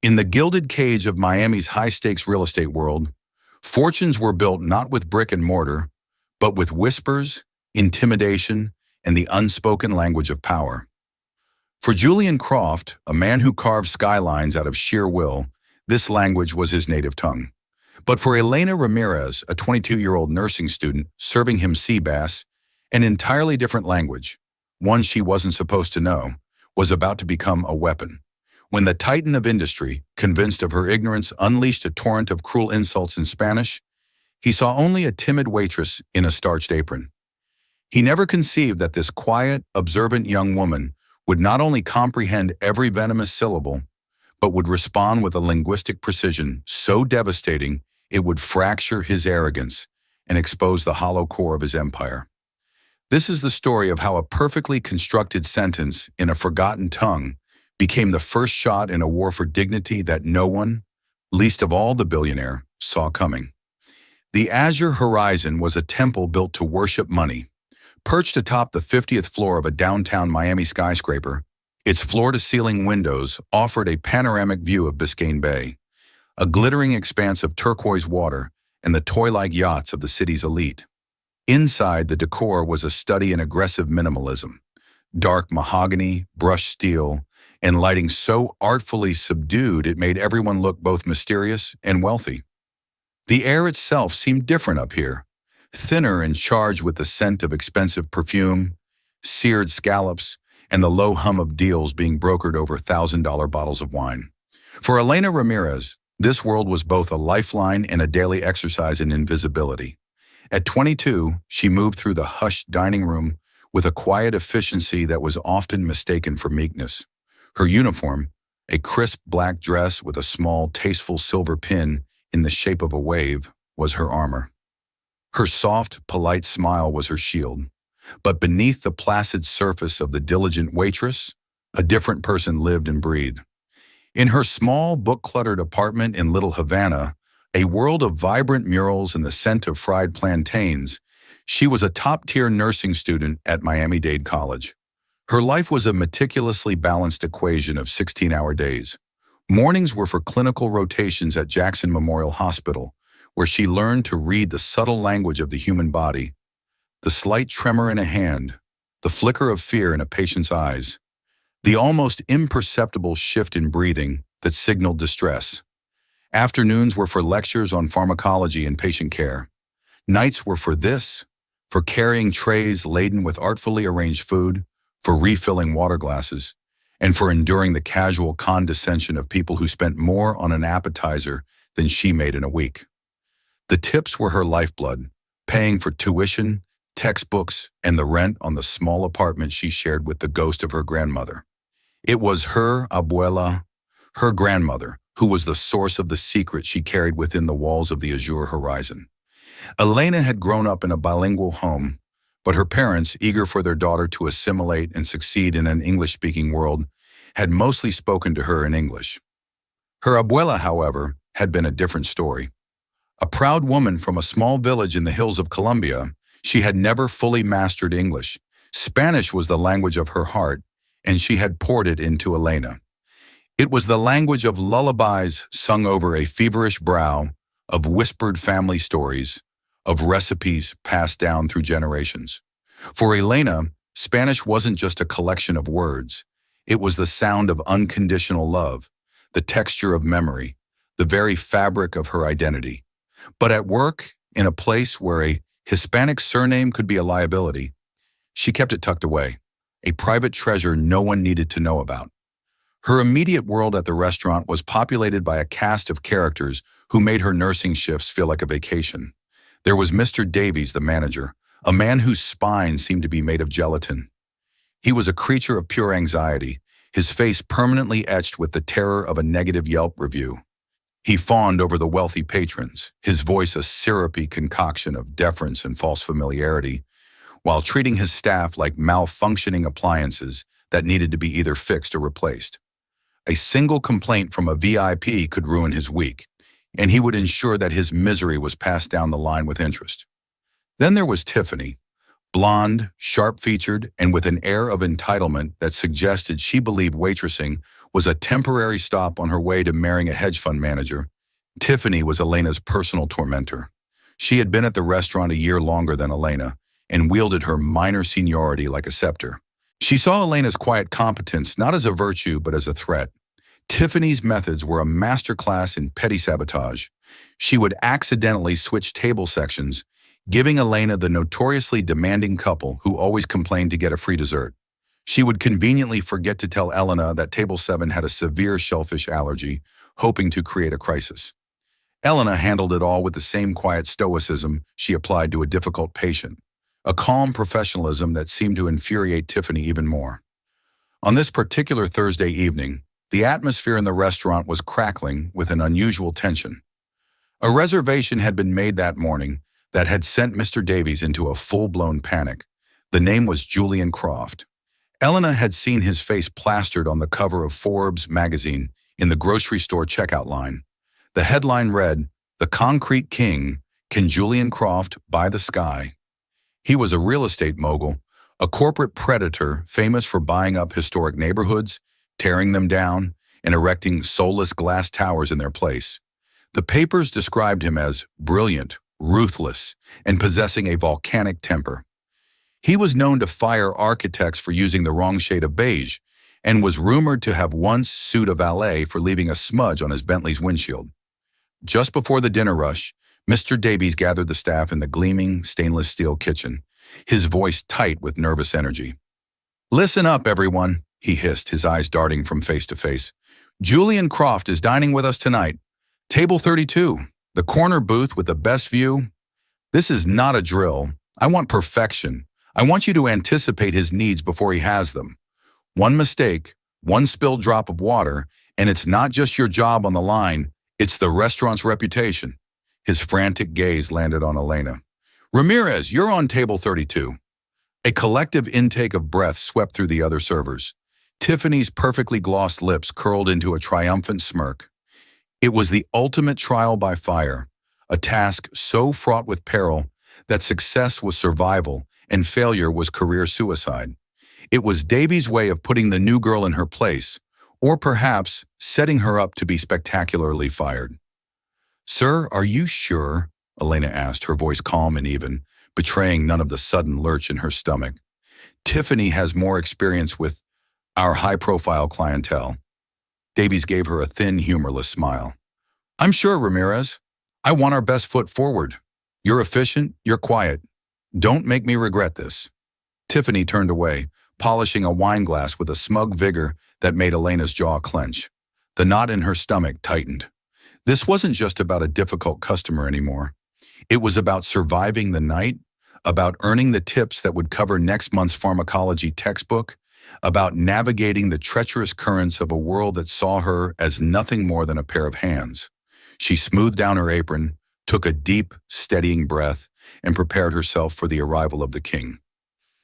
In the gilded cage of Miami's high-stakes real estate world, fortunes were built not with brick and mortar, but with whispers, intimidation, and the unspoken language of power. For Julian Croft, a man who carved skylines out of sheer will, this language was his native tongue. But for Elena Ramirez, a 22-year-old nursing student serving him sea bass, an entirely different language, one she wasn't supposed to know, was about to become a weapon. When the titan of industry, convinced of her ignorance, unleashed a torrent of cruel insults in Spanish, he saw only a timid waitress in a starched apron. He never conceived that this quiet, observant young woman would not only comprehend every venomous syllable, but would respond with a linguistic precision so devastating it would fracture his arrogance and expose the hollow core of his empire. This is the story of how a perfectly constructed sentence in a forgotten tongue became the first shot in a war for dignity that no one, least of all the billionaire, saw coming. The Azure Horizon was a temple built to worship money. Perched atop the 50th floor of a downtown Miami skyscraper, its floor-to-ceiling windows offered a panoramic view of Biscayne Bay, a glittering expanse of turquoise water and the toy-like yachts of the city's elite. Inside, the decor was a study in aggressive minimalism. Dark mahogany, brushed steel, and lighting so artfully subdued it made everyone look both mysterious and wealthy. The air itself seemed different up here, thinner and charged with the scent of expensive perfume, seared scallops, and the low hum of deals being brokered over $1,000 bottles of wine. For Elena Ramirez, this world was both a lifeline and a daily exercise in invisibility. At 22, she moved through the hushed dining room with a quiet efficiency that was often mistaken for meekness. Her uniform, a crisp black dress with a small, tasteful silver pin in the shape of a wave, was her armor. Her soft, polite smile was her shield. But beneath the placid surface of the diligent waitress, a different person lived and breathed. In her small, book-cluttered apartment in Little Havana, a world of vibrant murals and the scent of fried plantains, she was a top-tier nursing student at Miami-Dade College. Her life was a meticulously balanced equation of 16-hour days. Mornings were for clinical rotations at Jackson Memorial Hospital, where she learned to read the subtle language of the human body, the slight tremor in a hand, the flicker of fear in a patient's eyes, the almost imperceptible shift in breathing that signaled distress. Afternoons were for lectures on pharmacology and patient care. Nights were for carrying trays laden with artfully arranged food, for refilling water glasses, and for enduring the casual condescension of people who spent more on an appetizer than she made in a week. The tips were her lifeblood, paying for tuition, textbooks, and the rent on the small apartment she shared with the ghost of her grandmother. It was her abuela, her grandmother, who was the source of the secret she carried within the walls of the Azure Horizon. Elena had grown up in a bilingual home, but her parents, eager for their daughter to assimilate and succeed in an English-speaking world, had mostly spoken to her in English. Her abuela, however, had been a different story. A proud woman from a small village in the hills of Colombia, she had never fully mastered English. Spanish was the language of her heart, and she had poured it into Elena. It was the language of lullabies sung over a feverish brow, of whispered family stories, of recipes passed down through generations. For Elena, Spanish wasn't just a collection of words. It was the sound of unconditional love, the texture of memory, the very fabric of her identity. But at work, in a place where a Hispanic surname could be a liability, she kept it tucked away, a private treasure no one needed to know about. Her immediate world at the restaurant was populated by a cast of characters who made her nursing shifts feel like a vacation. There was Mr. Davies, the manager, a man whose spine seemed to be made of gelatin. He was a creature of pure anxiety, his face permanently etched with the terror of a negative Yelp review. He fawned over the wealthy patrons, his voice a syrupy concoction of deference and false familiarity, while treating his staff like malfunctioning appliances that needed to be either fixed or replaced. A single complaint from a VIP could ruin his week, and he would ensure that his misery was passed down the line with interest. Then there was Tiffany, Blonde, sharp-featured, and with an air of entitlement that suggested she believed waitressing was a temporary stop on her way to marrying a hedge fund manager. Tiffany was Elena's personal tormentor. She had been at the restaurant a year longer than Elena and wielded her minor seniority like a scepter. She saw Elena's quiet competence not as a virtue but as a threat. Tiffany's methods were a masterclass in petty sabotage. She would accidentally switch table sections, giving Elena the notoriously demanding couple who always complained to get a free dessert. She would conveniently forget to tell Elena that table 7 had a severe shellfish allergy, hoping to create a crisis. Elena handled it all with the same quiet stoicism she applied to a difficult patient, a calm professionalism that seemed to infuriate Tiffany even more. On this particular Thursday evening, the atmosphere in the restaurant was crackling with an unusual tension. A reservation had been made that morning that had sent Mr. Davies into a full-blown panic. The name was Julian Croft. Elena had seen his face plastered on the cover of Forbes magazine in the grocery store checkout line. The headline read, "The Concrete King, Can Julian Croft Buy the Sky?" He was a real estate mogul, a corporate predator famous for buying up historic neighborhoods, tearing them down, and erecting soulless glass towers in their place. The papers described him as brilliant, ruthless, and possessing a volcanic temper. He was known to fire architects for using the wrong shade of beige, and was rumored to have once sued a valet for leaving a smudge on his Bentley's windshield. Just before the dinner rush, Mr. Davies gathered the staff in the gleaming stainless steel kitchen, his voice tight with nervous energy. "Listen up, everyone," he hissed, his eyes darting from face to face. "Julian Croft is dining with us tonight. Table 32, the corner booth with the best view. This is not a drill. I want perfection. I want you to anticipate his needs before he has them. One mistake, one spilled drop of water, and it's not just your job on the line, it's the restaurant's reputation." His frantic gaze landed on Elena. "Ramirez, you're on table 32. A collective intake of breath swept through the other servers. Tiffany's perfectly glossed lips curled into a triumphant smirk. It was the ultimate trial by fire, a task so fraught with peril that success was survival and failure was career suicide. It was Davies' way of putting the new girl in her place, or perhaps setting her up to be spectacularly fired. "Sir, are you sure?" Elena asked, her voice calm and even, betraying none of the sudden lurch in her stomach. "Tiffany has more experience with our high-profile clientele." Davies gave her a thin, humorless smile. "I'm sure, Ramirez. I want our best foot forward. You're efficient, you're quiet. Don't make me regret this." Tiffany turned away, polishing a wine glass with a smug vigor that made Elena's jaw clench. The knot in her stomach tightened. This wasn't just about a difficult customer anymore. It was about surviving the night, about earning the tips that would cover next month's pharmacology textbook, about navigating the treacherous currents of a world that saw her as nothing more than a pair of hands. She smoothed down her apron, took a deep, steadying breath, and prepared herself for the arrival of the king.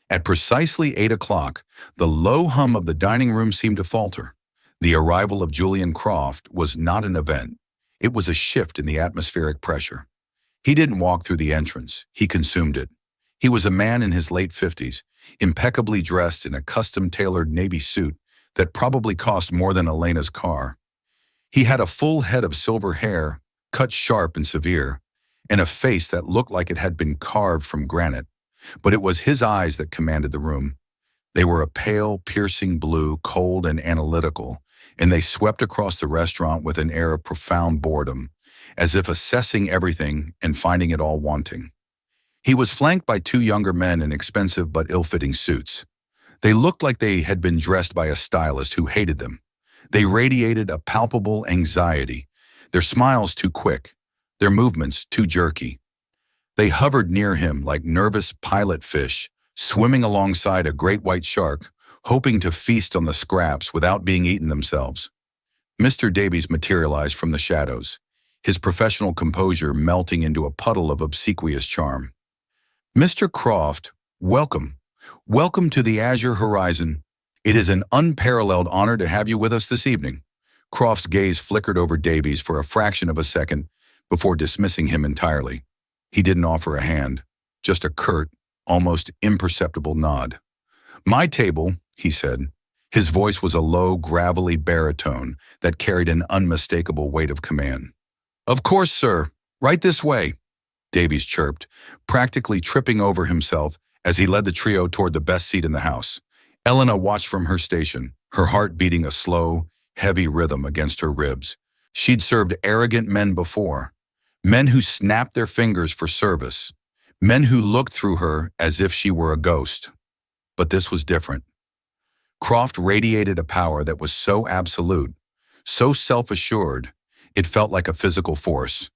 At precisely 8 o'clock, the low hum of the dining room seemed to falter. The arrival of Julian Croft was not an event. It was a shift in the atmospheric pressure. He didn't walk through the entrance. He consumed it. He was a man in his late 50s, impeccably dressed in a custom-tailored navy suit that probably cost more than Elena's car. He had a full head of silver hair, cut sharp and severe, and a face that looked like it had been carved from granite. But it was his eyes that commanded the room. They were a pale, piercing blue, cold and analytical, and they swept across the restaurant with an air of profound boredom, as if assessing everything and finding it all wanting. He was flanked by 2 younger men in expensive but ill-fitting suits. They looked like they had been dressed by a stylist who hated them. They radiated a palpable anxiety, their smiles too quick, their movements too jerky. They hovered near him like nervous pilot fish, swimming alongside a great white shark, hoping to feast on the scraps without being eaten themselves. Mr. Davies materialized from the shadows, his professional composure melting into a puddle of obsequious charm. "Mr. Croft, welcome. Welcome to the Azure Horizon. It is an unparalleled honor to have you with us this evening." Croft's gaze flickered over Davies for a fraction of a second before dismissing him entirely. He didn't offer a hand, just a curt, almost imperceptible nod. "My table," he said. His voice was a low, gravelly baritone that carried an unmistakable weight of command. "Of course, sir. Right this way," Davies chirped, practically tripping over himself as he led the trio toward the best seat in the house. Elena watched from her station, her heart beating a slow, heavy rhythm against her ribs. She'd served arrogant men before, men who snapped their fingers for service, men who looked through her as if she were a ghost. But this was different. Croft radiated a power that was so absolute, so self-assured, it felt like a physical force.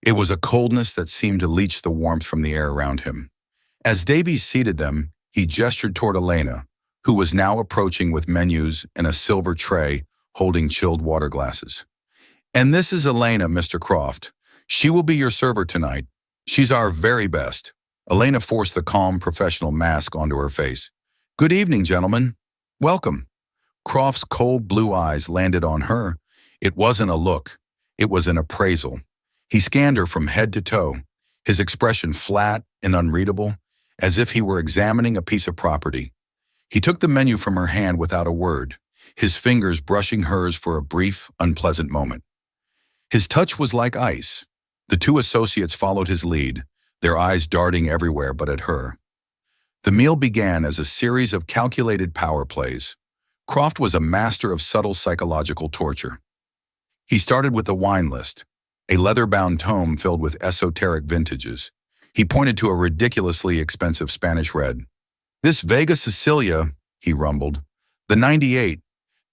It was a coldness that seemed to leach the warmth from the air around him. As Davies seated them, he gestured toward Elena, who was now approaching with menus and a silver tray holding chilled water glasses. "And this is Elena, Mr. Croft. She will be your server tonight. She's our very best." Elena forced the calm, professional mask onto her face. "Good evening, gentlemen. Welcome." Croft's cold blue eyes landed on her. It wasn't a look. It was an appraisal. He scanned her from head to toe, his expression flat and unreadable, as if he were examining a piece of property. He took the menu from her hand without a word, his fingers brushing hers for a brief, unpleasant moment. His touch was like ice. The two associates followed his lead, their eyes darting everywhere but at her. The meal began as a series of calculated power plays. Croft was a master of subtle psychological torture. He started with the wine list, a leather-bound tome filled with esoteric vintages. He pointed to a ridiculously expensive Spanish red. "This Vega Sicilia," he rumbled. "The 98.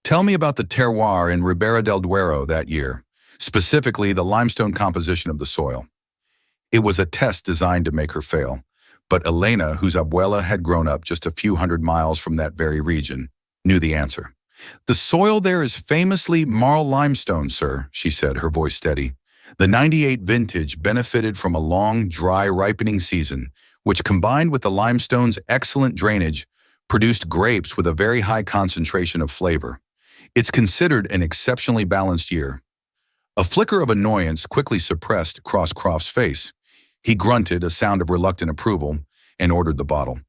Tell me about the terroir in Ribera del Duero that year, specifically the limestone composition of the soil." It was a test designed to make her fail, but Elena, whose abuela had grown up just a few hundred miles from that very region, knew the answer. "The soil there is famously marl limestone, sir," she said, her voice steady. "The 98 vintage benefited from a long, dry ripening season, which combined with the limestone's excellent drainage, produced grapes with a very high concentration of flavor. It's considered an exceptionally balanced year." A flicker of annoyance quickly suppressed across Croft's face. He grunted, a sound of reluctant approval, and ordered the bottle.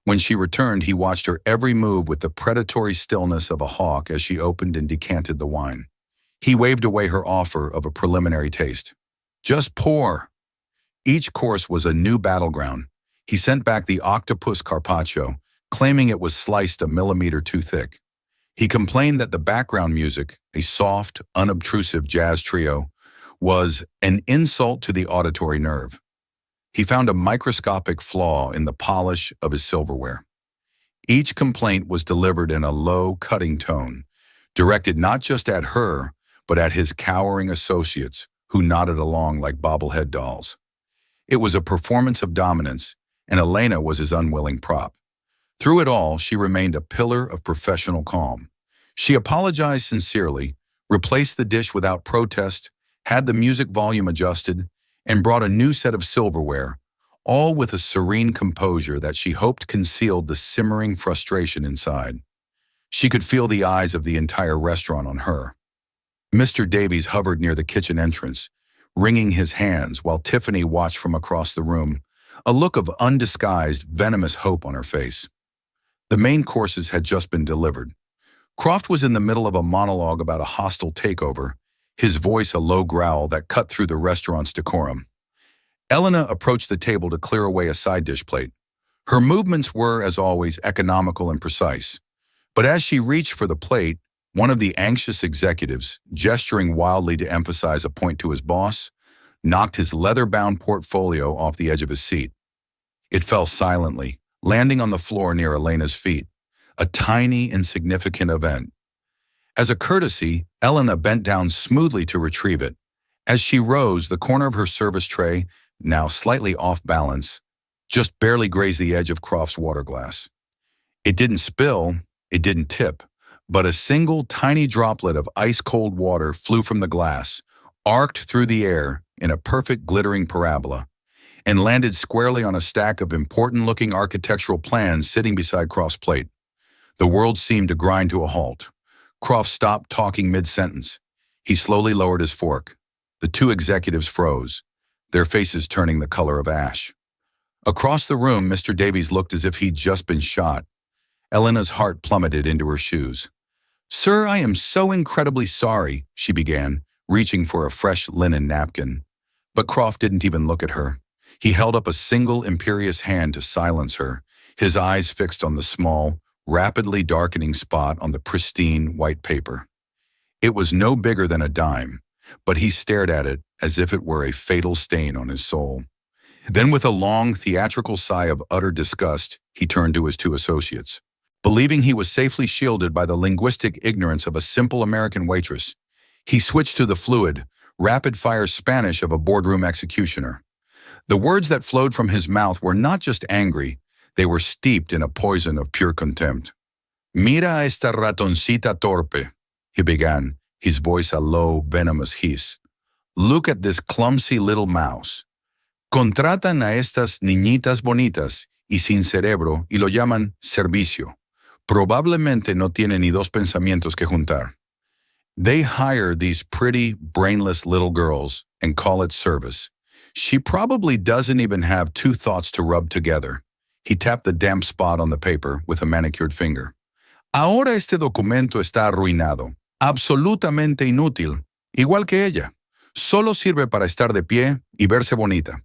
When she returned, he watched her every move with the predatory stillness of a hawk as she opened and decanted the wine. He waved away her offer of a preliminary taste. "Just pour." Each course was a new battleground. He sent back the octopus carpaccio, claiming it was sliced a millimeter too thick. He complained that the background music, a soft, unobtrusive jazz trio, was an insult to the auditory nerve. He found a microscopic flaw in the polish of his silverware. Each complaint was delivered in a low, cutting tone, directed not just at her, but at his cowering associates, who nodded along like bobblehead dolls. It was a performance of dominance, and Elena was his unwilling prop. Through it all, she remained a pillar of professional calm. She apologized sincerely, replaced the dish without protest, had the music volume adjusted, and brought a new set of silverware, all with a serene composure that she hoped concealed the simmering frustration inside. She could feel the eyes of the entire restaurant on her. Mr. Davies hovered near the kitchen entrance, wringing his hands while Tiffany watched from across the room, a look of undisguised, venomous hope on her face. The main courses had just been delivered. Croft was in the middle of a monologue about a hostile takeover, his voice a low growl that cut through the restaurant's decorum. Elena approached the table to clear away a side dish plate. Her movements were, as always, economical and precise. But as she reached for the plate, one of the anxious executives, gesturing wildly to emphasize a point to his boss, knocked his leather-bound portfolio off the edge of his seat. It fell silently, landing on the floor near Elena's feet, a tiny, insignificant event. As a courtesy, Elena bent down smoothly to retrieve it. As she rose, the corner of her service tray, now slightly off balance, just barely grazed the edge of Croft's water glass. It didn't spill, it didn't tip, but a single tiny droplet of ice-cold water flew from the glass, arced through the air in a perfect glittering parabola, and landed squarely on a stack of important-looking architectural plans sitting beside Croft's plate. The world seemed to grind to a halt. Croft stopped talking mid-sentence. He slowly lowered his fork. The two executives froze, their faces turning the color of ash. Across the room, Mr. Davies looked as if he'd just been shot. Elena's heart plummeted into her shoes. "Sir, I am so incredibly sorry," she began, reaching for a fresh linen napkin. But Croft didn't even look at her. He held up a single imperious hand to silence her, his eyes fixed on the small, rapidly darkening spot on the pristine white paper. It was no bigger than a dime, but he stared at it as if it were a fatal stain on his soul. Then with a long, theatrical sigh of utter disgust, he turned to his two associates. Believing he was safely shielded by the linguistic ignorance of a simple American waitress, he switched to the fluid, rapid-fire Spanish of a boardroom executioner. The words that flowed from his mouth were not just angry, they were steeped in a poison of pure contempt. "Mira a esta ratoncita torpe," he began, his voice a low, venomous hiss. "Look at this clumsy little mouse. Contratan a estas niñitas bonitas y sin cerebro y lo llaman servicio. Probablemente no tiene ni dos pensamientos que juntar. They hire these pretty, brainless little girls and call it service. She probably doesn't even have two thoughts to rub together." He tapped the damp spot on the paper with a manicured finger. "Ahora este documento está arruinado, absolutamente inútil, igual que ella. Solo sirve para estar de pie y verse bonita.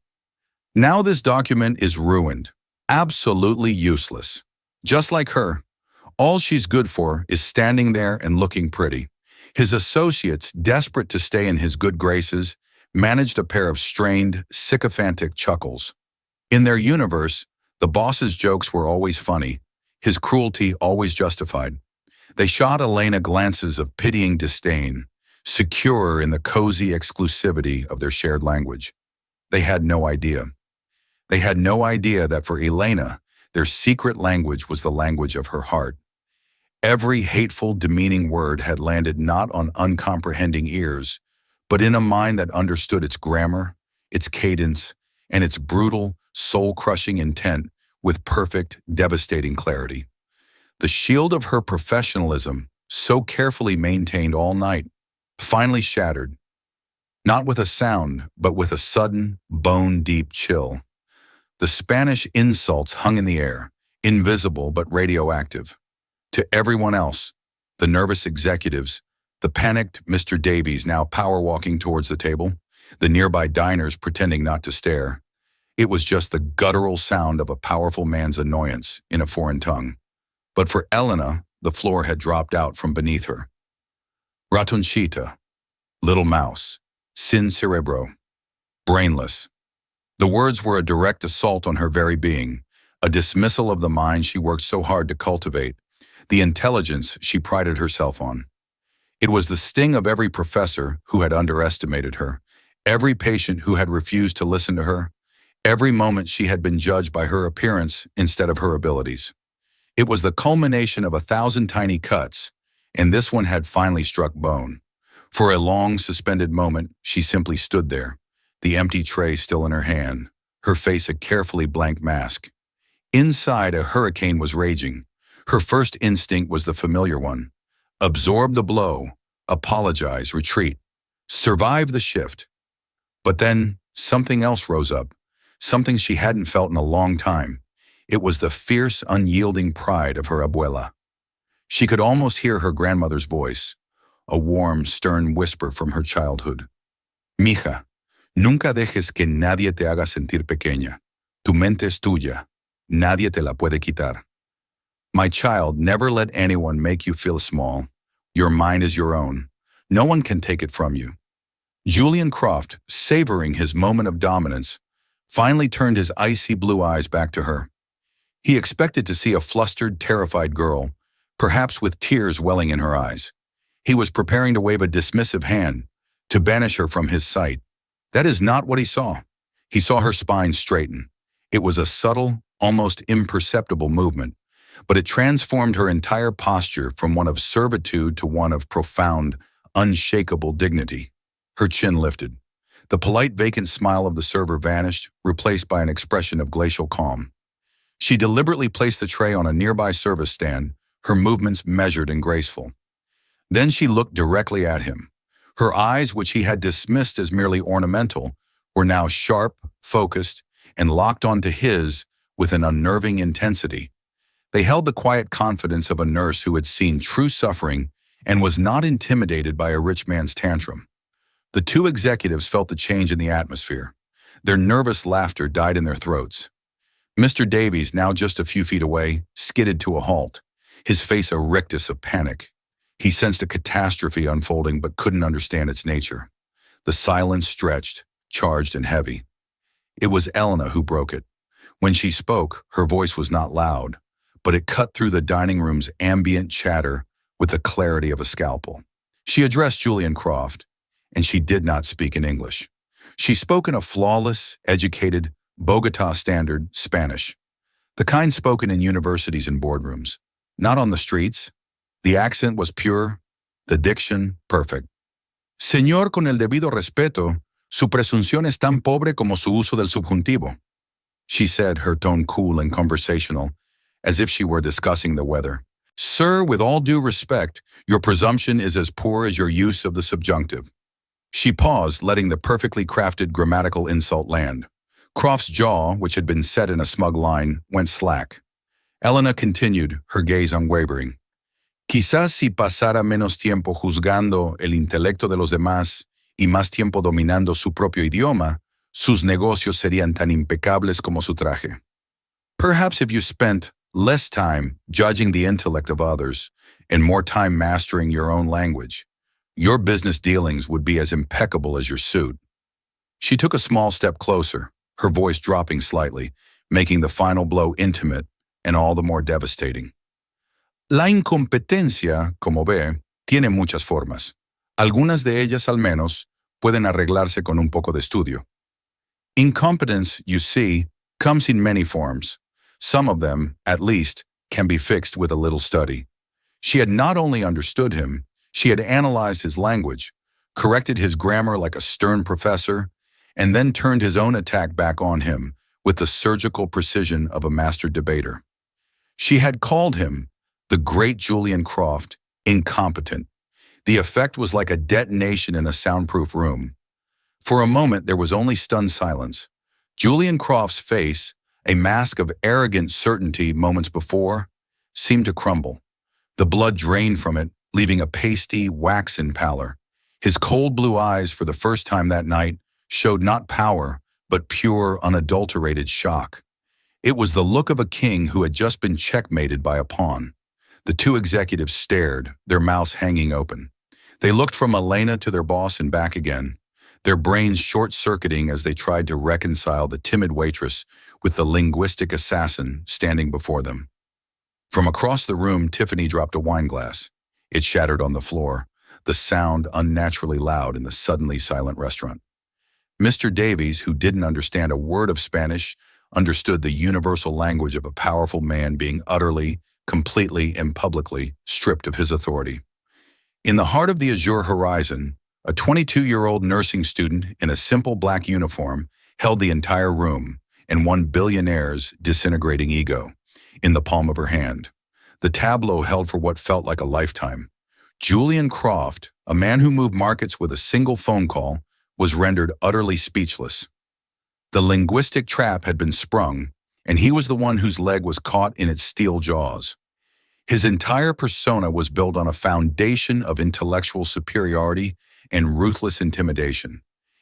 Now this document is ruined, absolutely useless. Just like her. All she's good for is standing there and looking pretty." His associates, desperate to stay in his good graces, managed a pair of strained, sycophantic chuckles. In their universe, the boss's jokes were always funny, his cruelty always justified. They shot Elena glances of pitying disdain, secure in the cozy exclusivity of their shared language. They had no idea. They had no idea that for Elena, their secret language was the language of her heart. Every hateful, demeaning word had landed not on uncomprehending ears, but in a mind that understood its grammar, its cadence, and its brutal, soul-crushing intent with perfect, devastating clarity. The shield of her professionalism, so carefully maintained all night, finally shattered, not with a sound, but with a sudden, bone-deep chill. The Spanish insults hung in the air, invisible but radioactive. To everyone else, the nervous executives, the panicked Mr. Davies now power-walking towards the table, the nearby diners pretending not to stare, it was just the guttural sound of a powerful man's annoyance in a foreign tongue. But for Elena, the floor had dropped out from beneath her. Ratoncita, little mouse, sin cerebro, brainless. The words were a direct assault on her very being, a dismissal of the mind she worked so hard to cultivate, the intelligence she prided herself on. It was the sting of every professor who had underestimated her, every patient who had refused to listen to her, every moment she had been judged by her appearance instead of her abilities. It was the culmination of 1,000 tiny cuts, and this one had finally struck bone. For a long, suspended moment, she simply stood there, the empty tray still in her hand, her face a carefully blank mask. Inside, a hurricane was raging. Her first instinct was the familiar one. Absorb the blow, apologize, retreat, survive the shift. But then, something else rose up, something she hadn't felt in a long time. It was the fierce, unyielding pride of her abuela. She could almost hear her grandmother's voice, a warm, stern whisper from her childhood. "Mija, nunca dejes que nadie te haga sentir pequeña. Tu mente es tuya. Nadie te la puede quitar. My child, never let anyone make you feel small. Your mind is your own. No one can take it from you." Julian Croft, savoring his moment of dominance, finally turned his icy blue eyes back to her. He expected to see a flustered, terrified girl, perhaps with tears welling in her eyes. He was preparing to wave a dismissive hand, to banish her from his sight. That is not what he saw. He saw her spine straighten. It was a subtle, almost imperceptible movement, but it transformed her entire posture from one of servitude to one of profound, unshakable dignity. Her chin lifted. The polite, vacant smile of the server vanished, replaced by an expression of glacial calm. She deliberately placed the tray on a nearby service stand, her movements measured and graceful. Then she looked directly at him. Her eyes, which he had dismissed as merely ornamental, were now sharp, focused, and locked onto his with an unnerving intensity. They held the quiet confidence of a nurse who had seen true suffering and was not intimidated by a rich man's tantrum. The two executives felt the change in the atmosphere. Their nervous laughter died in their throats. Mr. Davies, now just a few feet away, skidded to a halt, his face a rictus of panic. He sensed a catastrophe unfolding but couldn't understand its nature. The silence stretched, charged and heavy. It was Elena who broke it. When she spoke, her voice was not loud, but it cut through the dining room's ambient chatter with the clarity of a scalpel. She addressed Julian Croft, and she did not speak in English. She spoke in a flawless, educated, Bogota standard Spanish, the kind spoken in universities and boardrooms, not on the streets. The accent was pure, the diction perfect. Señor, con el debido respeto, su presunción es tan pobre como su uso del subjuntivo, she said, her tone cool and conversational, as if she were discussing the weather. Sir, with all due respect, your presumption is as poor as your use of the subjunctive. She paused, letting the perfectly crafted grammatical insult land. Croft's jaw, which had been set in a smug line, went slack. Elena continued, her gaze unwavering. Quizás si pasara menos tiempo juzgando el intelecto de los demás y más tiempo dominando su propio idioma, sus negocios serían tan impecables como su traje. Perhaps if you spent less time judging the intellect of others and more time mastering your own language, your business dealings would be as impeccable as your suit. She took a small step closer, her voice dropping slightly, making the final blow intimate and all the more devastating. La incompetencia, como ve, tiene muchas formas. Algunas de ellas, al menos, pueden arreglarse con un poco de estudio. Incompetence, you see, comes in many forms. Some of them, at least, can be fixed with a little study. She had not only understood him, she had analyzed his language, corrected his grammar like a stern professor, and then turned his own attack back on him with the surgical precision of a master debater. She had called him, the great Julian Croft, incompetent. The effect was like a detonation in a soundproof room. For a moment, there was only stunned silence. Julian Croft's face, a mask of arrogant certainty moments before, seemed to crumble. The blood drained from it, leaving a pasty, waxen pallor. His cold blue eyes, for the first time that night, showed not power, but pure, unadulterated shock. It was the look of a king who had just been checkmated by a pawn. The two executives stared, their mouths hanging open. They looked from Elena to their boss and back again, their brains short-circuiting as they tried to reconcile the timid waitress with the linguistic assassin standing before them. From across the room, Tiffany dropped a wine glass. It shattered on the floor, the sound unnaturally loud in the suddenly silent restaurant. Mr. Davies, who didn't understand a word of Spanish, understood the universal language of a powerful man being utterly, completely, and publicly stripped of his authority. In the heart of the azure horizon, a 22-year-old nursing student in a simple black uniform held the entire room and one billionaire's disintegrating ego in the palm of her hand. The tableau held for what felt like a lifetime. Julian Croft, a man who moved markets with a single phone call, was rendered utterly speechless. The linguistic trap had been sprung, and he was the one whose leg was caught in its steel jaws. His entire persona was built on a foundation of intellectual superiority and ruthless intimidation.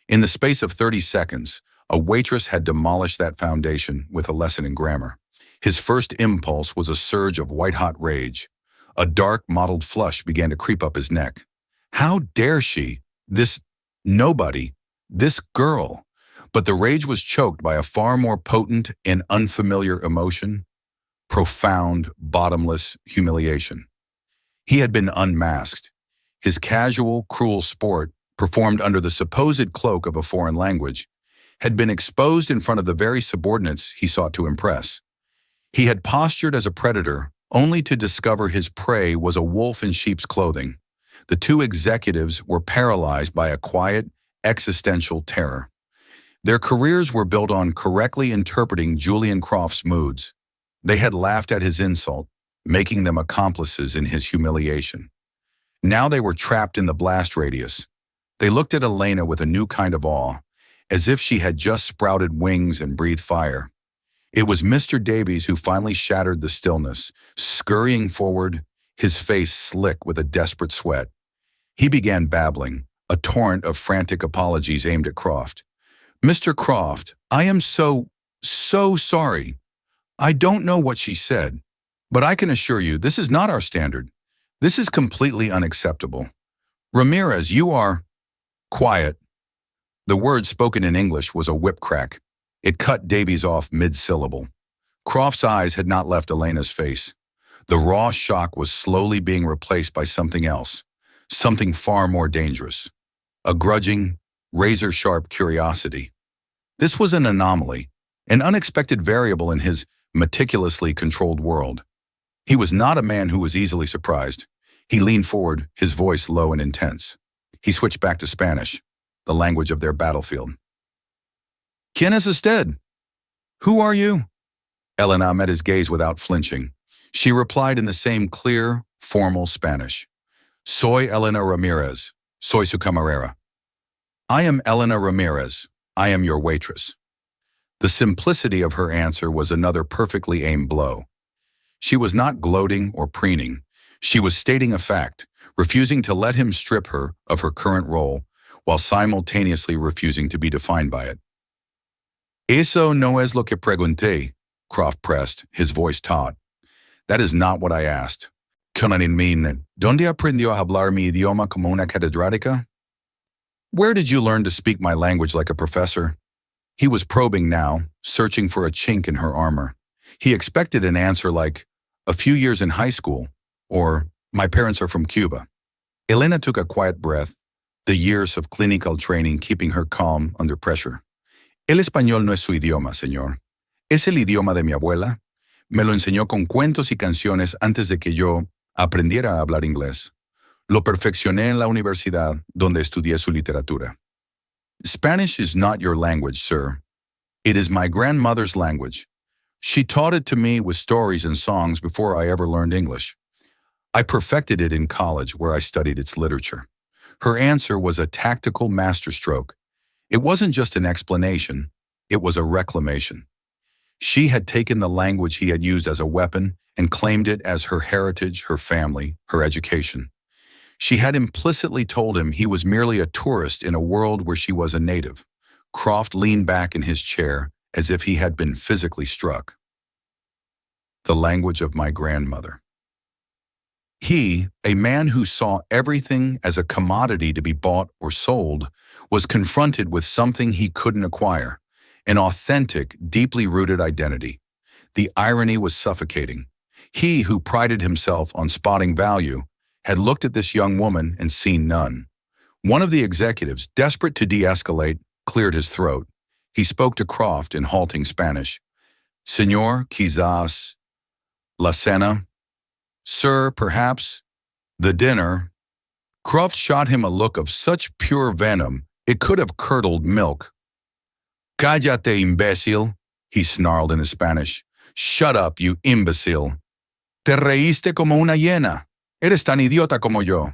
In the space of 30 seconds, a waitress had demolished that foundation with a lesson in grammar. His first impulse was a surge of white-hot rage. A dark, mottled flush began to creep up his neck. How dare she? This nobody. This girl. But the rage was choked by a far more potent and unfamiliar emotion. Profound, bottomless humiliation. He had been unmasked. His casual, cruel sport, performed under the supposed cloak of a foreign language, had been exposed in front of the very subordinates he sought to impress. He had postured as a predator, only to discover his prey was a wolf in sheep's clothing. The two executives were paralyzed by a quiet, existential terror. Their careers were built on correctly interpreting Julian Croft's moods. They had laughed at his insult, making them accomplices in his humiliation. Now they were trapped in the blast radius. They looked at Elena with a new kind of awe, as if she had just sprouted wings and breathed fire. It was Mr. Davies who finally shattered the stillness, scurrying forward, his face slick with a desperate sweat. He began babbling, a torrent of frantic apologies aimed at Croft. "Mr. Croft, I am so sorry. I don't know what she said, but I can assure you this is not our standard. This is completely unacceptable. Ramirez, you are—" "Quiet." The word spoken in English was a whip crack. It cut Davies off mid-syllable. Croft's eyes had not left Elena's face. The raw shock was slowly being replaced by something else, something far more dangerous. A grudging, razor-sharp curiosity. This was an anomaly, an unexpected variable in his meticulously controlled world. He was not a man who was easily surprised. He leaned forward, his voice low and intense. He switched back to Spanish, the language of their battlefield. "¿Quién es usted? Who are you?" Elena met his gaze without flinching. She replied in the same clear, formal Spanish. "Soy Elena Ramirez. Soy su camarera." "I am Elena Ramirez. I am your waitress." The simplicity of her answer was another perfectly aimed blow. She was not gloating or preening. She was stating a fact, refusing to let him strip her of her current role, while simultaneously refusing to be defined by it. "Eso no es lo que pregunté," Croft pressed, his voice taut. "That is not what I asked. ¿Dónde aprendió a hablar mi idioma como una catedrática? Where did you learn to speak my language like a professor?" He was probing now, searching for a chink in her armor. He expected an answer like, "A few years in high school," or "My parents are from Cuba." Elena took a quiet breath, the years of clinical training keeping her calm under pressure. "El español no es su idioma, señor. Es el idioma de mi abuela. Me lo enseñó con cuentos y canciones antes de que yo aprendiera a hablar inglés. Lo perfeccioné en la universidad, donde estudié su literatura." "Spanish is not your language, sir. It is my grandmother's language. She taught it to me with stories and songs before I ever learned English. I perfected it in college where I studied its literature." Her answer was a tactical masterstroke. It wasn't just an explanation, it was a reclamation. She had taken the language he had used as a weapon and claimed it as her heritage, her family, her education. She had implicitly told him he was merely a tourist in a world where she was a native. Croft leaned back in his chair as if he had been physically struck. The language of my grandmother. He, a man who saw everything as a commodity to be bought or sold, was confronted with something he couldn't acquire, an authentic, deeply rooted identity. The irony was suffocating. He, who prided himself on spotting value, had looked at this young woman and seen none. One of the executives, desperate to de-escalate, cleared his throat. He spoke to Croft in halting Spanish. "Señor, quizás la cena? Sir, perhaps the dinner?" Croft shot him a look of such pure venom it could have curdled milk. "Cállate, imbécil," he snarled in his Spanish. "Shut up, you imbecile. Te reíste como una hiena. Eres tan idiota como yo."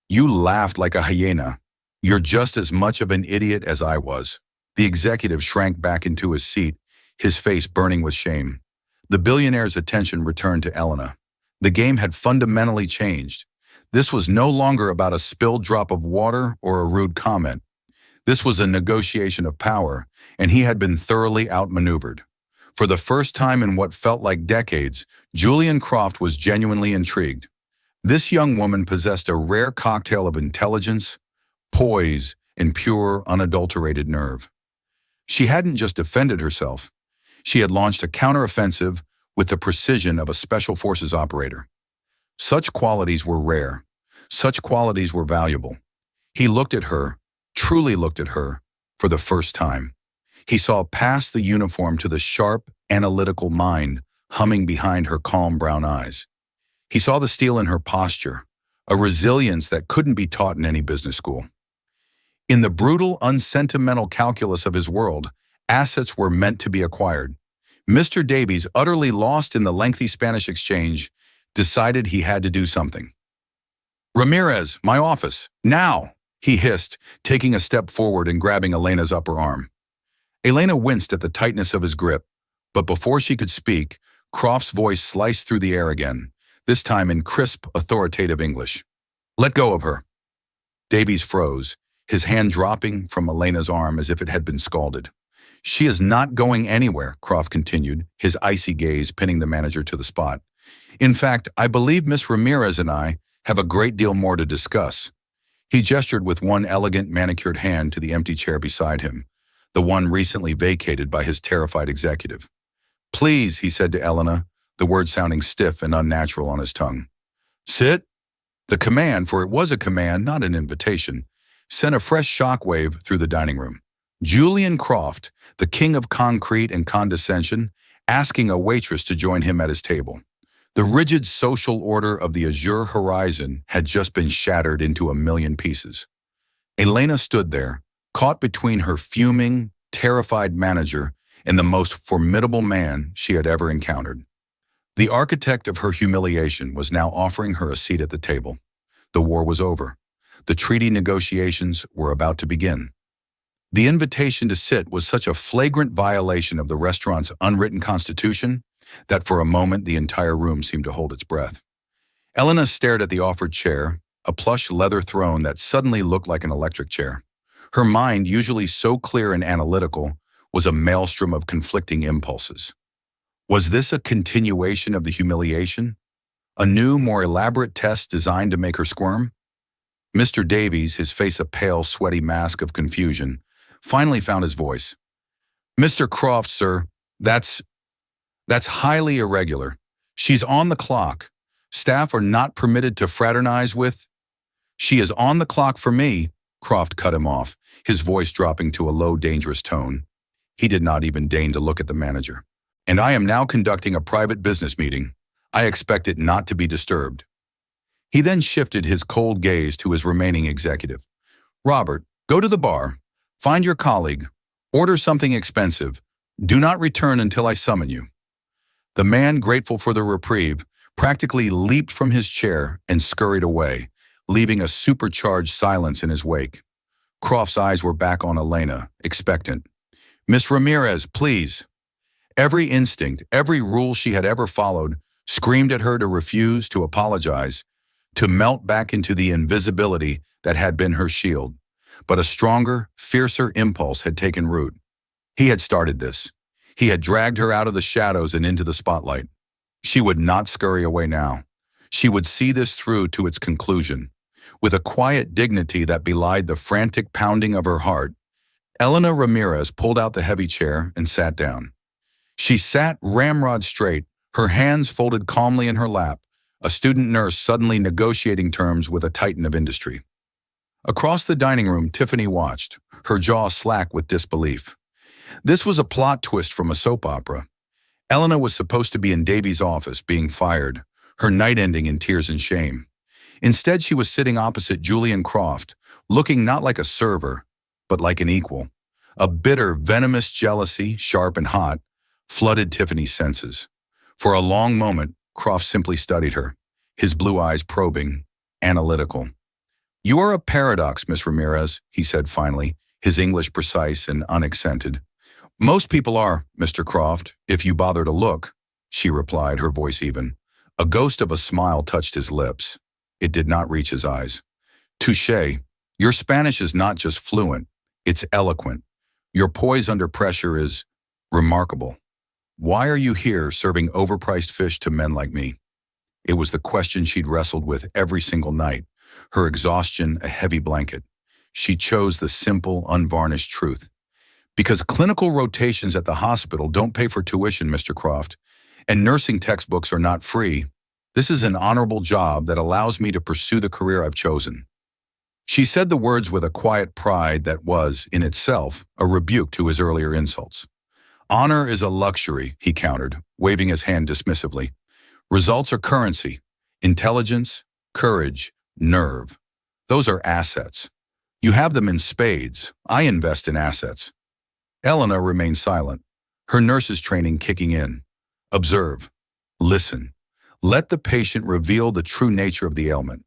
"You laughed like a hyena. You're just as much of an idiot as I was." The executive shrank back into his seat, his face burning with shame. The billionaire's attention returned to Elena. The game had fundamentally changed. This was no longer about a spilled drop of water or a rude comment. This was a negotiation of power, and he had been thoroughly outmaneuvered. For the first time in what felt like decades, Julian Croft was genuinely intrigued. This young woman possessed a rare cocktail of intelligence, poise, and pure, unadulterated nerve. She hadn't just defended herself. She had launched a counteroffensive with the precision of a special forces operator. Such qualities were rare. Such qualities were valuable. He looked at her, truly looked at her, for the first time. He saw past the uniform to the sharp, analytical mind humming behind her calm brown eyes. He saw the steel in her posture, a resilience that couldn't be taught in any business school. In the brutal, unsentimental calculus of his world, assets were meant to be acquired. Mr. Davies, utterly lost in the lengthy Spanish exchange, decided he had to do something. "Ramirez, my office, now!" he hissed, taking a step forward and grabbing Elena's upper arm. Elena winced at the tightness of his grip, but before she could speak, Croft's voice sliced through the air again, this time in crisp, authoritative English. Let go of her. Davies froze, his hand dropping from Elena's arm as if it had been scalded. She is not going anywhere, Croft continued, his icy gaze pinning the manager to the spot. In fact, I believe Miss Ramirez and I have a great deal more to discuss. He gestured with one elegant manicured hand to the empty chair beside him, the one recently vacated by his terrified executive. Please, he said to Elena, the word sounding stiff and unnatural on his tongue. Sit. The command, for it was a command, not an invitation, sent a fresh shockwave through the dining room. Julian Croft, the king of concrete and condescension, asking a waitress to join him at his table. The rigid social order of the azure horizon had just been shattered into a million pieces. Elena stood there, caught between her fuming, terrified manager and the most formidable man she had ever encountered. The architect of her humiliation was now offering her a seat at the table. The war was over. The treaty negotiations were about to begin. The invitation to sit was such a flagrant violation of the restaurant's unwritten constitution that for a moment the entire room seemed to hold its breath. Elena stared at the offered chair, a plush leather throne that suddenly looked like an electric chair. Her mind, usually so clear and analytical, was a maelstrom of conflicting impulses. Was this a continuation of the humiliation? A new, more elaborate test designed to make her squirm? Mr. Davies, his face a pale, sweaty mask of confusion, finally found his voice. Mr. Croft, sir, that's highly irregular. She's on the clock. Staff are not permitted to fraternize with. She is on the clock for me, Croft cut him off, his voice dropping to a low, dangerous tone. He did not even deign to look at the manager. And I am now conducting a private business meeting. I expect it not to be disturbed. He then shifted his cold gaze to his remaining executive. Robert, go to the bar. Find your colleague. Order something expensive. Do not return until I summon you. The man, grateful for the reprieve, practically leaped from his chair and scurried away, leaving a supercharged silence in his wake. Croft's eyes were back on Elena, expectant. Miss Ramirez, please. Every instinct, every rule she had ever followed, screamed at her to refuse, to apologize, to melt back into the invisibility that had been her shield. But a stronger, fiercer impulse had taken root. He had started this. He had dragged her out of the shadows and into the spotlight. She would not scurry away now. She would see this through to its conclusion. With a quiet dignity that belied the frantic pounding of her heart, Elena Ramirez pulled out the heavy chair and sat down. She sat ramrod straight, her hands folded calmly in her lap, a student nurse suddenly negotiating terms with a titan of industry. Across the dining room, Tiffany watched, her jaw slack with disbelief. This was a plot twist from a soap opera. Elena was supposed to be in Davies' office, being fired, her night ending in tears and shame. Instead, she was sitting opposite Julian Croft, looking not like a server, but like an equal. A bitter, venomous jealousy, sharp and hot, flooded Tiffany's senses. For a long moment, Croft simply studied her, his blue eyes probing, analytical. You are a paradox, Miss Ramirez, he said finally, his English precise and unaccented. Most people are, Mr. Croft, if you bother to look, she replied, her voice even. A ghost of a smile touched his lips. It did not reach his eyes. Touché. Your Spanish is not just fluent, it's eloquent. Your poise under pressure is remarkable. Why are you here serving overpriced fish to men like me? It was the question she'd wrestled with every single night, her exhaustion a heavy blanket. She chose the simple, unvarnished truth. Because clinical rotations at the hospital don't pay for tuition, Mr. Croft, and nursing textbooks are not free, this is an honorable job that allows me to pursue the career I've chosen. She said the words with a quiet pride that was, in itself, a rebuke to his earlier insults. Honor is a luxury, he countered, waving his hand dismissively. Results are currency. Intelligence, courage, nerve. Those are assets. You have them in spades. I invest in assets. Elena remained silent, her nurse's training kicking in. Observe. Listen. Let the patient reveal the true nature of the ailment.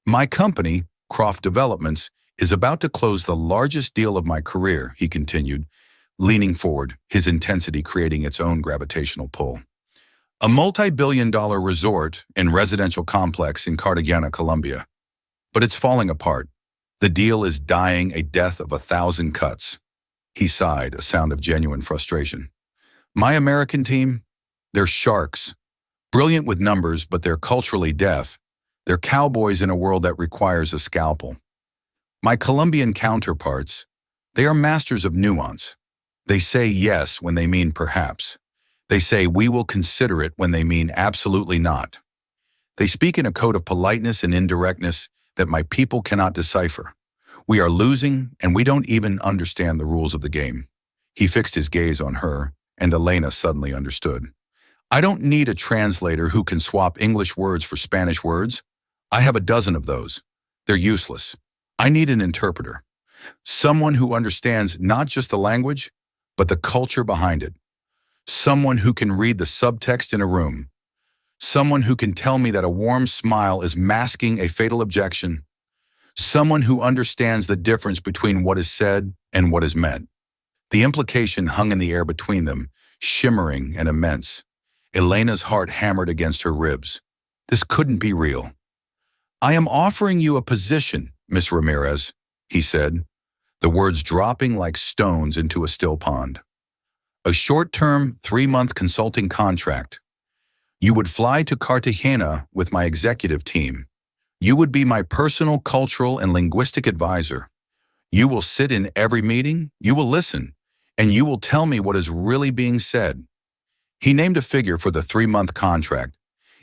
My company, Croft Developments, is about to close the largest deal of my career, he continued, leaning forward, his intensity creating its own gravitational pull. A multi-billion-dollar resort and residential complex in Cartagena, Colombia. But it's falling apart. The deal is dying a death of 1,000 cuts. He sighed, a sound of genuine frustration. My American team? They're sharks. Brilliant with numbers, but they're culturally deaf. They're cowboys in a world that requires a scalpel. My Colombian counterparts, they are masters of nuance. They say yes when they mean perhaps. They say we will consider it when they mean absolutely not. They speak in a code of politeness and indirectness that my people cannot decipher. We are losing, and we don't even understand the rules of the game. He fixed his gaze on her, and Elena suddenly understood. I don't need a translator who can swap English words for Spanish words. I have a dozen of those. They're useless. I need an interpreter. Someone who understands not just the language, but the culture behind it. Someone who can read the subtext in a room. Someone who can tell me that a warm smile is masking a fatal objection. Someone who understands the difference between what is said and what is meant. The implication hung in the air between them, shimmering and immense. Elena's heart hammered against her ribs. This couldn't be real. I am offering you a position, Miss Ramirez, he said, the words dropping like stones into a still pond. A short-term, 3-month consulting contract. You would fly to Cartagena with my executive team. You would be my personal cultural and linguistic advisor. You will sit in every meeting, you will listen, and you will tell me what is really being said. He named a figure for the 3-month contract.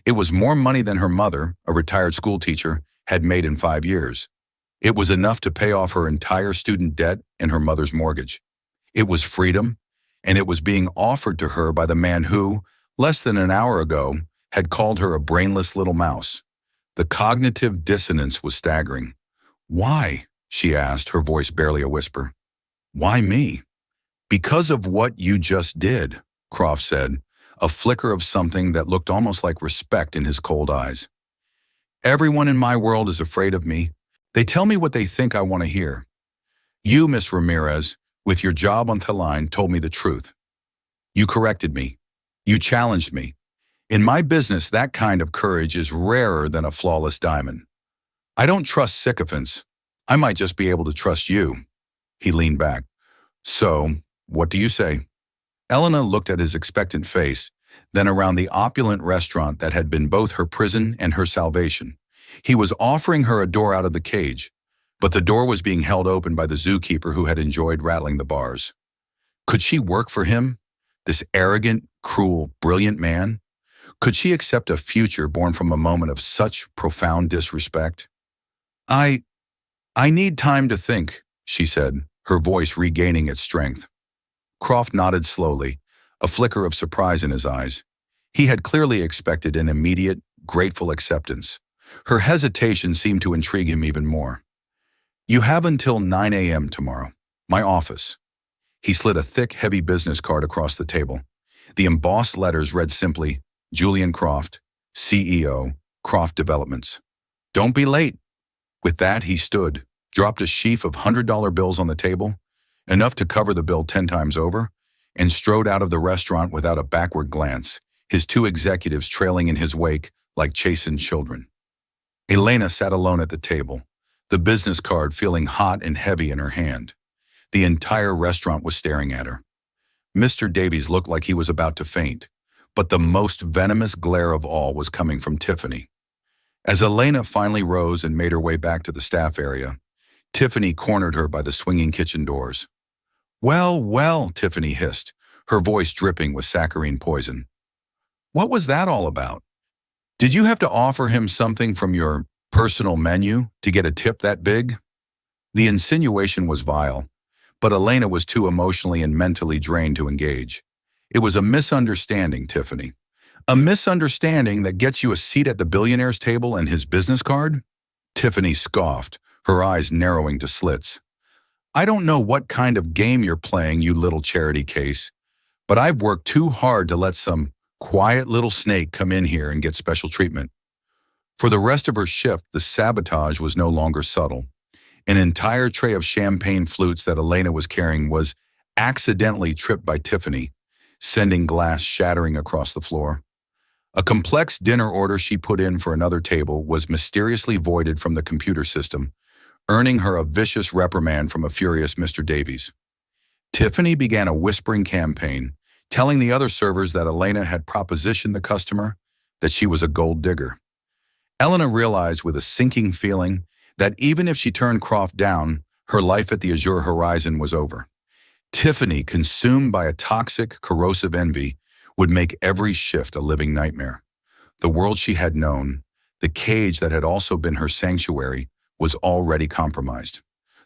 It was more money than her mother, a retired school teacher, had made in 5 years. It was enough to pay off her entire student debt and her mother's mortgage. It was freedom, and it was being offered to her by the man who, less than an hour ago, had called her a brainless little mouse. The cognitive dissonance was staggering. Why? She asked, her voice barely a whisper. Why me? Because of what you just did, Croft said, a flicker of something that looked almost like respect in his cold eyes. Everyone in my world is afraid of me. They tell me what they think I want to hear. You, Miss Ramirez, with your job on the line, told me the truth. You corrected me. You challenged me. In my business, that kind of courage is rarer than a flawless diamond. I don't trust sycophants. I might just be able to trust you. He leaned back. So, what do you say? Elena looked at his expectant face, then around the opulent restaurant that had been both her prison and her salvation. He was offering her a door out of the cage, but the door was being held open by the zookeeper who had enjoyed rattling the bars. Could she work for him? This arrogant, cruel, brilliant man? Could she accept a future born from a moment of such profound disrespect? I need time to think, she said, her voice regaining its strength. Croft nodded slowly, a flicker of surprise in his eyes. He had clearly expected an immediate, grateful acceptance. Her hesitation seemed to intrigue him even more. You have until 9 a.m. tomorrow. My office. He slid a thick, heavy business card across the table. The embossed letters read simply, Julian Croft, CEO, Croft Developments. Don't be late. With that, he stood, dropped a sheaf of $100 bills on the table, enough to cover the bill 10 times over, and strode out of the restaurant without a backward glance, his 2 executives trailing in his wake like chastened children. Elena sat alone at the table, the business card feeling hot and heavy in her hand. The entire restaurant was staring at her. Mr. Davies looked like he was about to faint, but the most venomous glare of all was coming from Tiffany. As Elena finally rose and made her way back to the staff area, Tiffany cornered her by the swinging kitchen doors. Well, well, Tiffany hissed, her voice dripping with saccharine poison. What was that all about? Did you have to offer him something from your personal menu to get a tip that big? The insinuation was vile, but Elena was too emotionally and mentally drained to engage. It was a misunderstanding, Tiffany. A misunderstanding that gets you a seat at the billionaire's table and his business card? Tiffany scoffed, her eyes narrowing to slits. I don't know what kind of game you're playing, you little charity case, but I've worked too hard to let some quiet little snake come in here and get special treatment. For the rest of her shift, the sabotage was no longer subtle. An entire tray of champagne flutes that Elena was carrying was accidentally tripped by Tiffany, sending glass shattering across the floor. A complex dinner order she put in for another table was mysteriously voided from the computer system, earning her a vicious reprimand from a furious Mr. Davies. Tiffany began a whispering campaign, telling the other servers that Elena had propositioned the customer that she was a gold digger. Elena realized with a sinking feeling that even if she turned Croft down, her life at the Azure Horizon was over. Tiffany, consumed by a toxic, corrosive envy, would make every shift a living nightmare. The world she had known, the cage that had also been her sanctuary, was already compromised.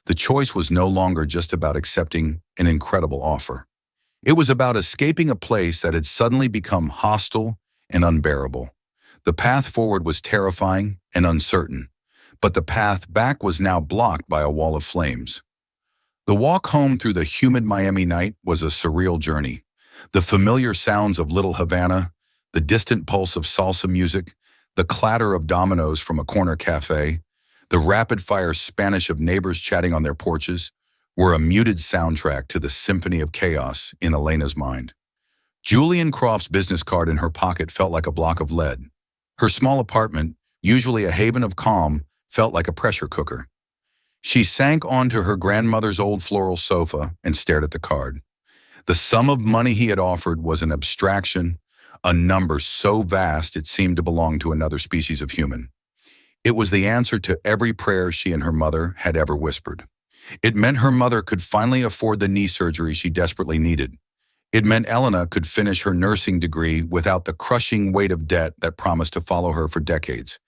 The choice was no longer just about accepting an incredible offer. It was about escaping a place that had suddenly become hostile and unbearable. The path forward was terrifying and uncertain, but the path back was now blocked by a wall of flames. The walk home through the humid Miami night was a surreal journey. The familiar sounds of Little Havana, the distant pulse of salsa music, the clatter of dominoes from a corner cafe, the rapid-fire Spanish of neighbors chatting on their porches, were a muted soundtrack to the symphony of chaos in Elena's mind. Julian Croft's business card in her pocket felt like a block of lead. Her small apartment, usually a haven of calm, felt like a pressure cooker. She sank onto her grandmother's old floral sofa and stared at the card. The sum of money he had offered was an abstraction, a number so vast it seemed to belong to another species of human. It was the answer to every prayer she and her mother had ever whispered. It meant her mother could finally afford the knee surgery she desperately needed. It meant Elena could finish her nursing degree without the crushing weight of debt that promised to follow her for decades.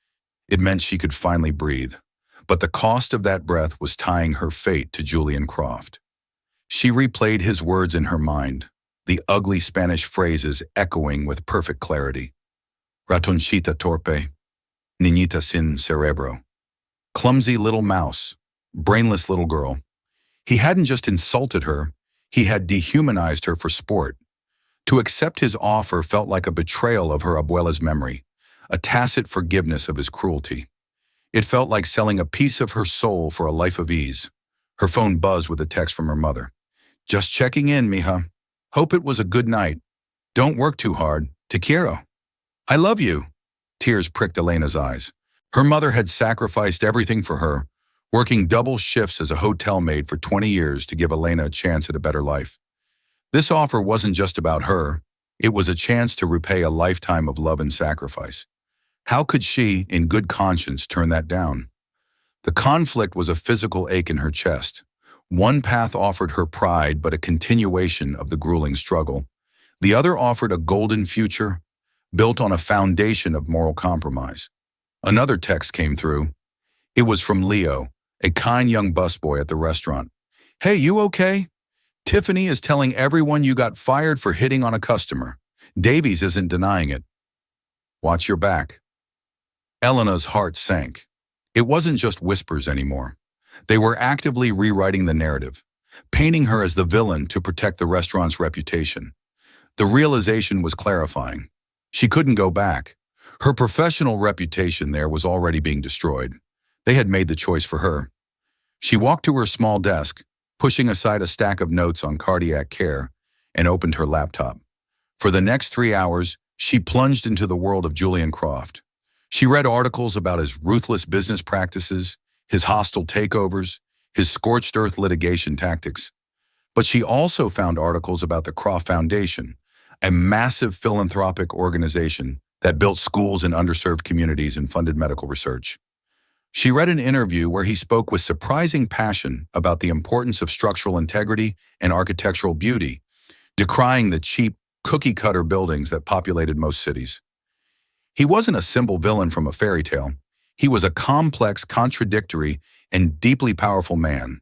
It meant she could finally breathe. But the cost of that breath was tying her fate to Julian Croft. She replayed his words in her mind, the ugly Spanish phrases echoing with perfect clarity. Ratoncita torpe, niñita sin cerebro. Clumsy little mouse, brainless little girl. He hadn't just insulted her, he had dehumanized her for sport. To accept his offer felt like a betrayal of her abuela's memory, a tacit forgiveness of his cruelty. It felt like selling a piece of her soul for a life of ease. Her phone buzzed with a text from her mother. Just checking in, mija. Hope it was a good night. Don't work too hard. Te quiero. I love you. Tears pricked Elena's eyes. Her mother had sacrificed everything for her, working double shifts as a hotel maid for 20 years to give Elena a chance at a better life. This offer wasn't just about her. It was a chance to repay a lifetime of love and sacrifice. How could she, in good conscience, turn that down? The conflict was a physical ache in her chest. One path offered her pride, but a continuation of the grueling struggle. The other offered a golden future, built on a foundation of moral compromise. Another text came through. It was from Leo, a kind young busboy at the restaurant. Hey, you okay? Tiffany is telling everyone you got fired for hitting on a customer. Davies isn't denying it. Watch your back. Elena's heart sank. It wasn't just whispers anymore. They were actively rewriting the narrative, painting her as the villain to protect the restaurant's reputation. The realization was clarifying. She couldn't go back. Her professional reputation there was already being destroyed. They had made the choice for her. She walked to her small desk, pushing aside a stack of notes on cardiac care, and opened her laptop. For the next 3 hours, she plunged into the world of Julian Croft. She read articles about his ruthless business practices, his hostile takeovers, his scorched earth litigation tactics. But she also found articles about the Croft Foundation, a massive philanthropic organization that built schools in underserved communities and funded medical research. She read an interview where he spoke with surprising passion about the importance of structural integrity and architectural beauty, decrying the cheap, cookie-cutter buildings that populated most cities. He wasn't a simple villain from a fairy tale. He was a complex, contradictory, and deeply powerful man,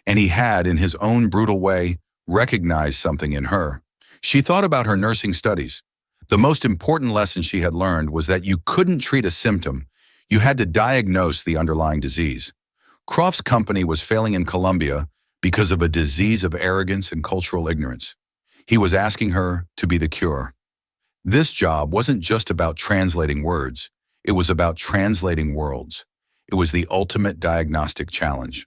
and he had, in his own brutal way, recognized something in her. She thought about her nursing studies. The most important lesson she had learned was that you couldn't treat a symptom, you had to diagnose the underlying disease. Croft's company was failing in Colombia because of a disease of arrogance and cultural ignorance. He was asking her to be the cure. This job wasn't just about translating words. It was about translating worlds. It was the ultimate diagnostic challenge.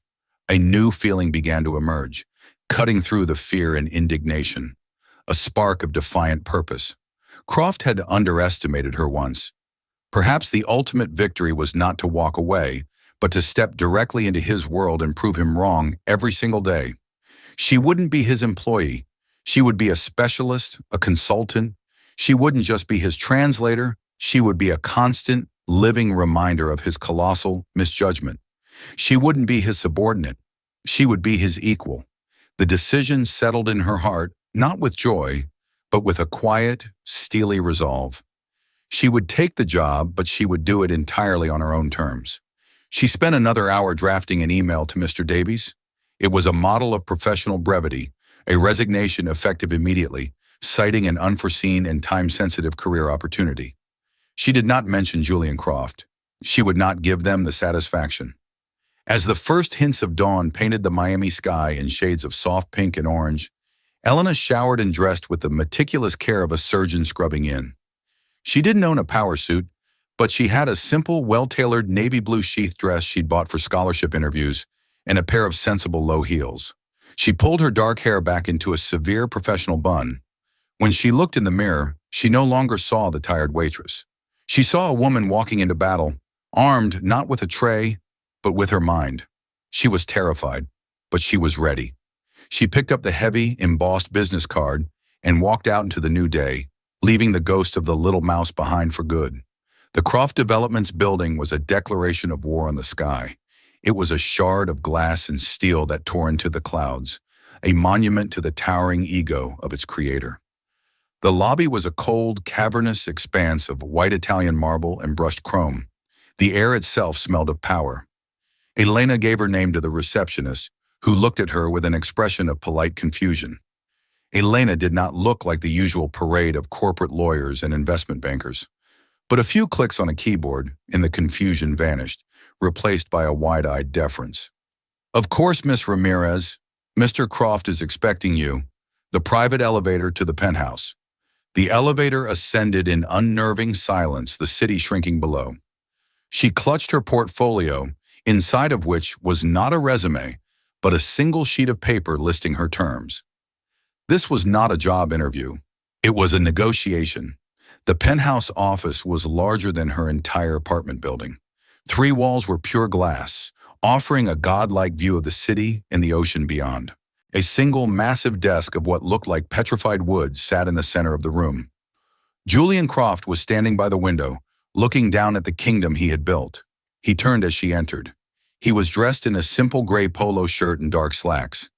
A new feeling began to emerge, cutting through the fear and indignation. A spark of defiant purpose. Croft had underestimated her once. Perhaps the ultimate victory was not to walk away, but to step directly into his world and prove him wrong every single day. She wouldn't be his employee. She would be a specialist, a consultant. She wouldn't just be his translator. She would be a constant, living reminder of his colossal misjudgment. She wouldn't be his subordinate. She would be his equal. The decision settled in her heart, not with joy, but with a quiet, steely resolve. She would take the job, but she would do it entirely on her own terms. She spent another hour drafting an email to Mr. Davies. It was a model of professional brevity, a resignation effective immediately, citing an unforeseen and time-sensitive career opportunity. She did not mention Julian Croft. She would not give them the satisfaction. As the first hints of dawn painted the Miami sky in shades of soft pink and orange, Elena showered and dressed with the meticulous care of a surgeon scrubbing in. She didn't own a power suit, but she had a simple, well-tailored navy blue sheath dress she'd bought for scholarship interviews and a pair of sensible low heels. She pulled her dark hair back into a severe professional bun. When she looked in the mirror, she no longer saw the tired waitress. She saw a woman walking into battle, armed not with a tray, but with her mind. She was terrified, but she was ready. She picked up the heavy, embossed business card and walked out into the new day, leaving the ghost of the little mouse behind for good. The Croft Developments building was a declaration of war on the sky. It was a shard of glass and steel that tore into the clouds, a monument to the towering ego of its creator. The lobby was a cold, cavernous expanse of white Italian marble and brushed chrome. The air itself smelled of power. Elena gave her name to the receptionist, who looked at her with an expression of polite confusion. Elena did not look like the usual parade of corporate lawyers and investment bankers. But a few clicks on a keyboard, and the confusion vanished, replaced by a wide-eyed deference. "Of course, Miss Ramirez. Mr. Croft is expecting you." The private elevator to the penthouse. The elevator ascended in unnerving silence, the city shrinking below. She clutched her portfolio, inside of which was not a resume, but a single sheet of paper listing her terms. This was not a job interview. It was a negotiation. The penthouse office was larger than her entire apartment building. 3 walls were pure glass, offering a godlike view of the city and the ocean beyond. A single massive desk of what looked like petrified wood sat in the center of the room. Julian Croft was standing by the window, looking down at the kingdom he had built. He turned as she entered. He was dressed in a simple gray polo shirt and dark slacks.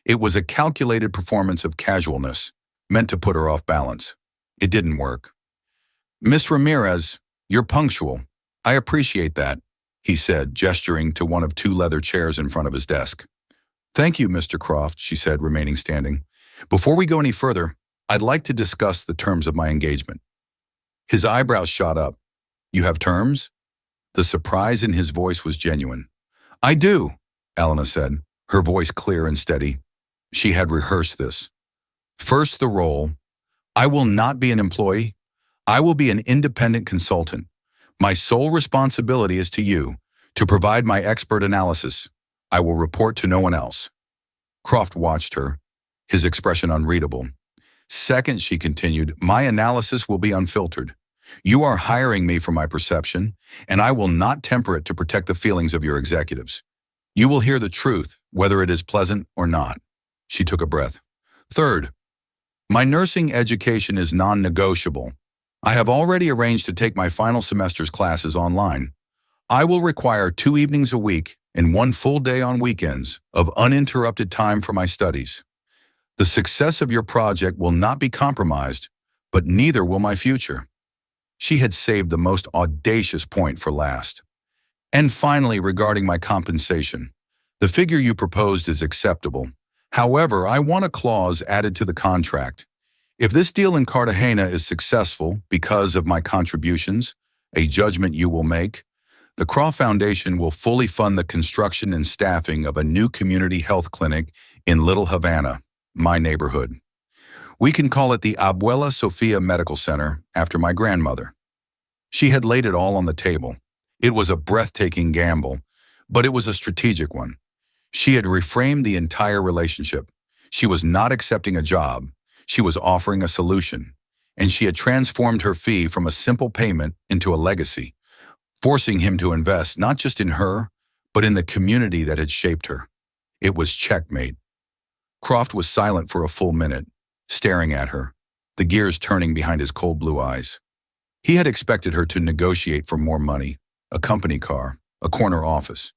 It was a calculated performance of casualness, meant to put her off balance. It didn't work. "Miss Ramirez, you're punctual. I appreciate that," he said, gesturing to one of 2 leather chairs in front of his desk. "Thank you, Mr. Croft," she said, remaining standing. "Before we go any further, I'd like to discuss the terms of my engagement." His eyebrows shot up. "You have terms?" The surprise in his voice was genuine. "I do," Elena said, her voice clear and steady. She had rehearsed this. "First, the role. I will not be an employee. I will be an independent consultant. My sole responsibility is to you, to provide my expert analysis. I will report to no one else." Croft watched her, his expression unreadable. "Second," she continued, "my analysis will be unfiltered. You are hiring me for my perception, and I will not temper it to protect the feelings of your executives. You will hear the truth, whether it is pleasant or not." She took a breath. "Third, my nursing education is non-negotiable. I have already arranged to take my final semester's classes online. I will require 2 evenings a week and 1 full day on weekends of uninterrupted time for my studies. The success of your project will not be compromised, but neither will my future." She had saved the most audacious point for last. "And finally, regarding my compensation, the figure you proposed is acceptable. However, I want a clause added to the contract. If this deal in Cartagena is successful because of my contributions, a judgment you will make, the Croft Foundation will fully fund the construction and staffing of a new community health clinic in Little Havana, my neighborhood. We can call it the Abuela Sofia Medical Center, after my grandmother." She had laid it all on the table. It was a breathtaking gamble, but it was a strategic one. She had reframed the entire relationship. She was not accepting a job. She was offering a solution. And she had transformed her fee from a simple payment into a legacy, forcing him to invest not just in her, but in the community that had shaped her. It was checkmate. Croft was silent for a full minute, staring at her, the gears turning behind his cold blue eyes. He had expected her to negotiate for more money, a company car, a corner office.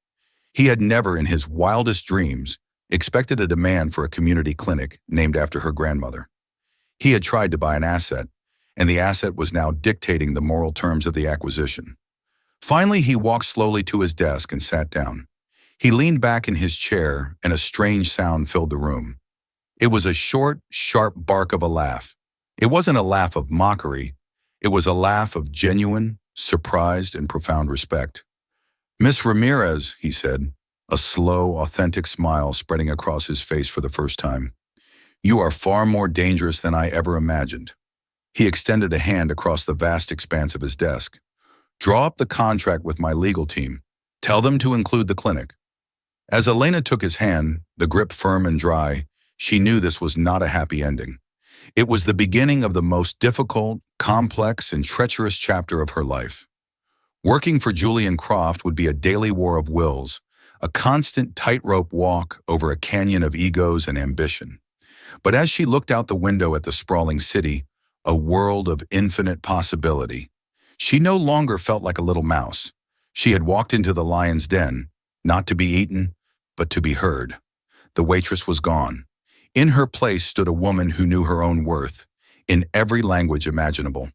He had never, in his wildest dreams, expected a demand for a community clinic named after her grandmother. He had tried to buy an asset, and the asset was now dictating the moral terms of the acquisition. Finally, he walked slowly to his desk and sat down. He leaned back in his chair, and a strange sound filled the room. It was a short, sharp bark of a laugh. It wasn't a laugh of mockery. It was a laugh of genuine, surprised, and profound respect. "Miss Ramirez," he said, a slow, authentic smile spreading across his face for the first time. "You are far more dangerous than I ever imagined." He extended a hand across the vast expanse of his desk. "Draw up the contract with my legal team. Tell them to include the clinic." As Elena took his hand, the grip firm and dry, she knew this was not a happy ending. It was the beginning of the most difficult, complex, and treacherous chapter of her life. Working for Julian Croft would be a daily war of wills, a constant tightrope walk over a canyon of egos and ambition. But as she looked out the window at the sprawling city, a world of infinite possibility, she no longer felt like a little mouse. She had walked into the lion's den, not to be eaten, but to be heard. The waitress was gone. In her place stood a woman who knew her own worth, in every language imaginable.